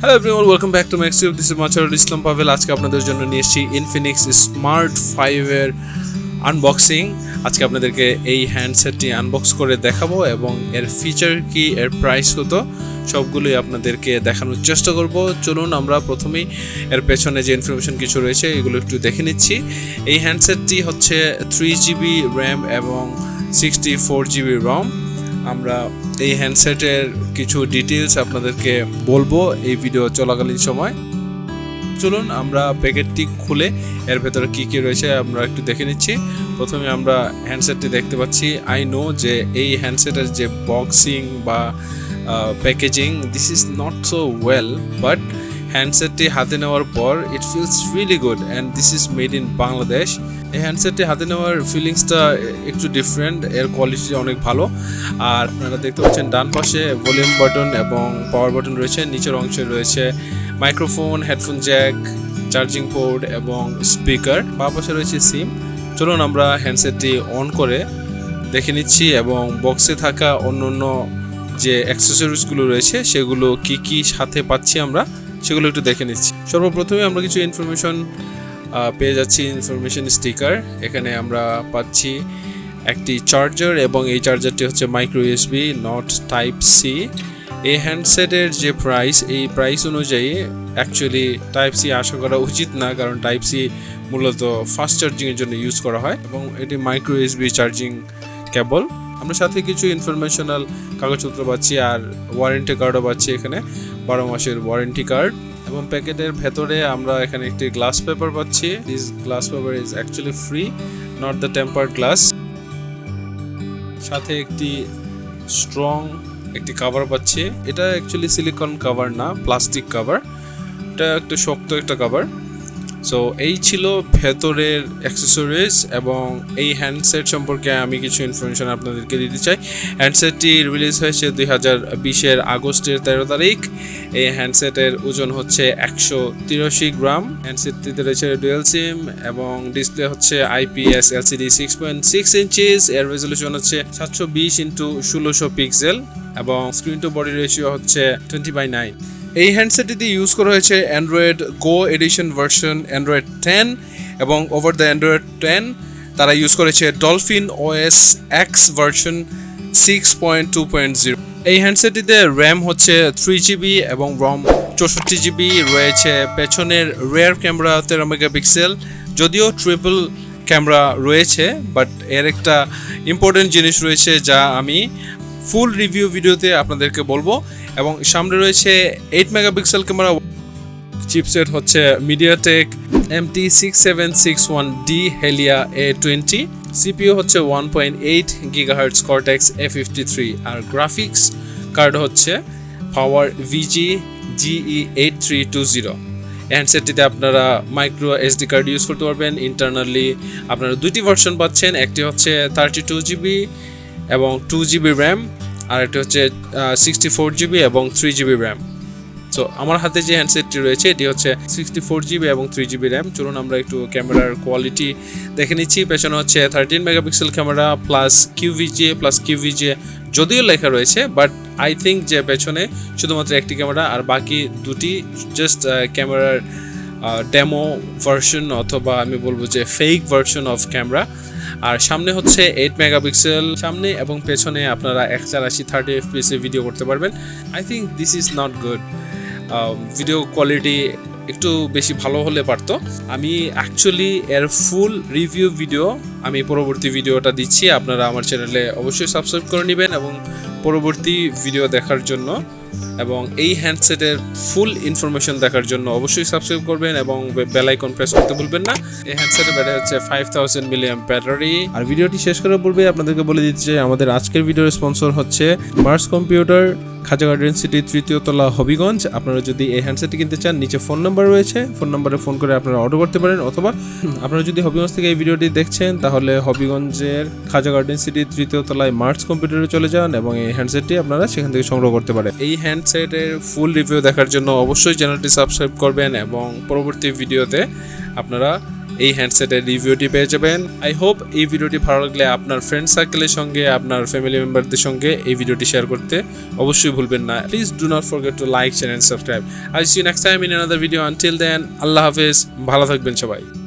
Hello everyone, welcome back to Maxtubeee. This is Monuj Islam Pavel. আজকে আপনাদের জন্য নিয়ে এসেছি infinix Smart 5 এর আনবক্সিং। আজকে আপনাদেরকে এই হ্যান্ডসেটটি আনবক্স করে দেখাবো এবং এর ফিচার কি, এর প্রাইস কত, সবগুলোই আপনাদেরকে দেখানোর চেষ্টা করব। চলুন আমরা প্রথমেই এর পেছনে যে ইনফরমেশন কিছু রয়েছে এগুলো একটু দেখে নিচ্ছি। এই হ্যান্ডসেটটি হচ্ছে 3GB র্যাম এবং 64GB রম। আমরা এই হ্যান্ডসেটের কিছু ডিটেলস আপনাদেরকে বলবো এই ভিডিও চলাকালীন সময়। চলুন আমরা প্যাকেটটি খুলে এর ভেতরে কি কি রয়েছে আমরা একটু দেখে নিচ্ছি। প্রথমে আমরা হ্যান্ডসেটটি দেখতে পাচ্ছি। আই নো যে এই হ্যান্ডসেটের যে বক্সিং বা packaging, this is not so well, but হ্যান্ডসেটটি হাতে নেওয়ার পর it feels really good and this is made in Bangladesh. এই হ্যান্ডসেটটি হাতে নেওয়ার ফিলিংসটা একটু ডিফারেন্ট, এর কোয়ালিটি অনেক ভালো। আর আপনারা দেখতে পাচ্ছেন ডান পাশে ভলিউম বাটন এবং পাওয়ার বাটন রয়েছে, নিচের অংশে রয়েছে microphone, headphone Jack, charging port এবং স্পিকার, বাম পাশে রয়েছে সিম। চলুন আমরা হ্যান্ডসেটটি অন করে দেখে নিচ্ছি এবং বক্সে থাকা অন্য যে অ্যাক্সেসরিজগুলো রয়েছে সেগুলো কি কি সাথে পাচ্ছি আমরা সেগুলো একটু দেখে নিচ্ছি। সর্বপ্রথমে আমরা কিছু ইনফরমেশন পেয়ে যাচ্ছি, ইনফরমেশন স্টিকার। এখানে আমরা পাচ্ছি একটি চার্জার এবং এই চার্জারটি হচ্ছে micro USB, not type C. এই হ্যান্ডসেটের যে প্রাইস, এই প্রাইস অনুযায়ী অ্যাকচুয়ালি টাইপ সি আশা করা উচিত না, কারণ টাইপ সি মূলত ফাস্ট চার্জিংয়ের জন্য ইউজ করা হয় এবং এটি মাইক্রো ইউএসবি চার্জিং কেবল। আমরা সাথে কিছু ইনফরমেশনাল কাগজপত্র পাচ্ছি আর ওয়ারেন্টি কার্ডও পাচ্ছি, এখানে 12 মাসের ওয়ারেন্টি কার্ড। এবং প্যাকেটের ভেতরে আমরা এখানে একটি গ্লাস পেপার পাচ্ছি। This glass paper is actually free, not the tempered glass. সাথে একটি স্ট্রং একটি কভার পাচ্ছি। এটা অ্যাকচুয়ালি সিলিকন কভার না, প্লাস্টিক কভার। এটা একটু শক্ত একটা কভার। সো এই ছিল ভেতরের অ্যাক্সেসরিজ এবং এই হ্যান্ডসেট সম্পর্কে আমি কিছু ইনফরমেশন আপনাদেরকে দিতে চাই। হ্যান্ডসেটটি রিলিজ হয়েছে 2020 আগস্টের 13 তারিখ। এই হ্যান্ডসেটের ওজন হচ্ছে 183 গ্রাম। হ্যান্ডসেটটিতে রয়েছে ডুয়াল সিম এবং ডিসপ্লে হচ্ছে IPS LCD 6.6 ইঞ্চিস। এর রেজলিউশন হচ্ছে 720x1600 পিক্সেল এবং স্ক্রিন টু বডি রেশিও হচ্ছে 20:9। এই হ্যান্ডসেটটিতে ইউজ করা হয়েছে অ্যান্ড্রয়েড গো এডিশন ভার্সন অ্যান্ড্রয়েড 10 এবং ওভার দ্য অ্যান্ড্রয়েড 10 তারা ইউজ করেছে ডলফিন OS X ভার্সন 6.2.0। এই হ্যান্ডসেটটিতে র্যাম হচ্ছে 3GB এবং রম 64GB রয়েছে। পেছনের রিয়ার ক্যামেরা 13 মেগাপিক্সেল, যদিও ট্রিপল ক্যামেরা রয়েছে, বাট এর একটা ইম্পর্টেন্ট জিনিস রয়েছে যা আমি ফুল রিভিউ ভিডিওতে আপনাদেরকে বলবো। এবং সামনে রয়েছে 8 মেগাপিক্সেল ক্যামেরা। চিপসেট হচ্ছে Mediatek MT6761D Helio A20। CPU হচ্ছে 1.8 GHz Cortex-A53 আর গ্রাফিক্স কার্ড হচ্ছে PowerVR GE8320। হ্যান্ডসেটটিতে আপনারা microSD কার্ড ইউজ করতে পারবেন। ইন্টারনালি আপনারা দুটি ভার্সন পাচ্ছেন, একটি হচ্ছে 32GB এবং 2GB র্যাম আর একটি হচ্ছে 64GB এবং 3GB র্যাম। সো আমার হাতে যে হ্যান্ডসেটটি রয়েছে এটি হচ্ছে 64GB এবং 3GB র্যাম। চলুন আমরা একটু ক্যামেরার কোয়ালিটি দেখে নিচ্ছি। পেছনে হচ্ছে 13 মেগাপিক্সেল ক্যামেরা প্লাস QVGA যদিও লেখা রয়েছে, বাট আই থিঙ্ক যে পেছনে শুধুমাত্র একটি ক্যামেরা আর বাকি দুটি জাস্ট ক্যামেরার ডেমো ভার্সন অথবা আমি বলবো যে ফেক ভার্সন অফ ক্যামেরা। আর সামনে হচ্ছে 8 মেগাপিক্সেল, সামনে এবং পেছনে আপনারা 180 30 FPS এ ভিডিও করতে পারবেন। I think this is not good. Video quality একটু বেশি ভালো হলে পারতো। আমি অ্যাকচুয়ালি এর ফুল রিভিউ ভিডিও আমি পরবর্তী ভিডিওটা দিচ্ছি, আপনারা আমার চ্যানেলে অবশ্যই সাবস্ক্রাইব করে নেবেন এবং পরবর্তী ভিডিও দেখার জন্য এবং এই হ্যান্ডসেটের ফুল ইনফরমেশন দেখার জন্য অবশ্যই সাবস্ক্রাইব করবেন এবং বেল আইকন প্রেস করতে ভুলবেন না। এই হ্যান্ডসেটের ব্যাটারি হচ্ছে 5000 mAh ব্যাটারি। আর ভিডিওটি শেষ করার পূর্বে আপনাদেরকে বলে দিচ্ছি যে আমাদের আজকের ভিডিওর স্পন্সর হচ্ছে মার্স কম্পিউটার, খাজা গার্ডেন সিটি 3য় তলা, হবিগঞ্জ। আপনারা যদি এই হ্যান্ডসেটটি কিনতে চান, নিচে ফোন নাম্বার রয়েছে, ফোন নাম্বারে ফোন করে আপনারা অর্ডার করতে পারেন। অথবা আপনারা যদি হবিগঞ্জ থেকে এই ভিডিওটি দেখছেন তাহলে হবিগঞ্জের খাজা গার্ডেন সিটি 3য় তলায় মার্স কম্পিউটারে চলে যান এবং এই হ্যান্ডসেটটি আপনারা সেখান থেকে সংগ্রহ করতে পারেন। এই হ্যান্ডসেটের ফুল রিভিউ দেখার জন্য অবশ্যই চ্যানেলটি সাবস্ক্রাইব করবেন এবং পরবর্তী ভিডিওতে আপনারা এই হ্যান্ডসেটের রিভিউটি পেয়ে যাবেন। আই হোপ এই ভিডিওটি ভালো লাগলে আপনার ফ্রেন্ড সার্কেলের সঙ্গে, আপনার ফ্যামিলি মেম্বারদের সঙ্গে এই ভিডিওটি শেয়ার করতে অবশ্যই ভুলবেন না। Please do not forget to like, share and subscribe. I see you next time in another video. Until then, আল্লাহ হাফেজ, ভালো থাকবেন সবাই।